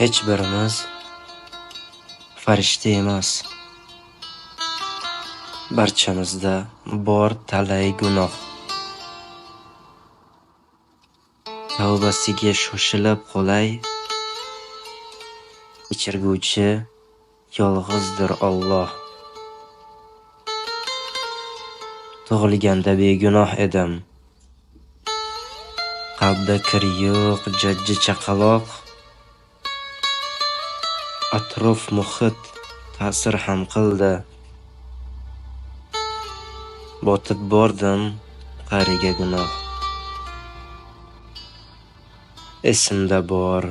Hech birimiz farishta emas. Barchamizda bor talay gunoh. Tavbasiga shoshilib qolay, kechirguvchi yolg'izdir Alloh. Tug'ilganda begunoh edim. Qalbda kir yo'q jajji chaqaloq. Atrof muhit ta'sir ham qildi. Botib bordim qa'riga gunoh. Esimda bor,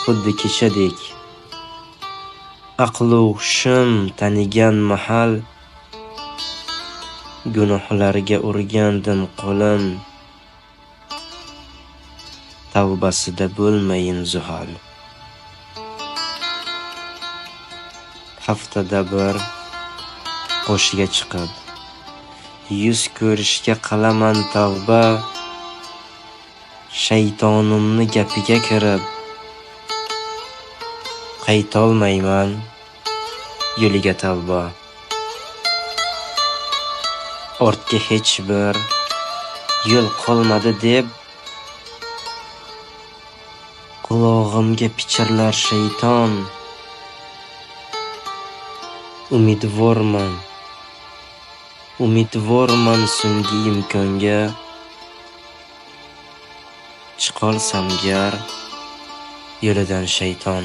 xuddi kechadek. Aqlu hushim tanigan mahal, gunohlarga urgandim qo'lim. Tavbasida bo'lmayin zuhal. Haftada bir qo'shga chiqib, yuz ko'rishga qalaman tavba. Shaytonimni gapiga kirib, qaytolmayman yo'liga tavba. Ortga hech bir yo'l qolmadi deb, qulog'imga pichirlar shayton. Umidvorman so'nggi imkonga. Chiqolsam gar yo'lidan shayton.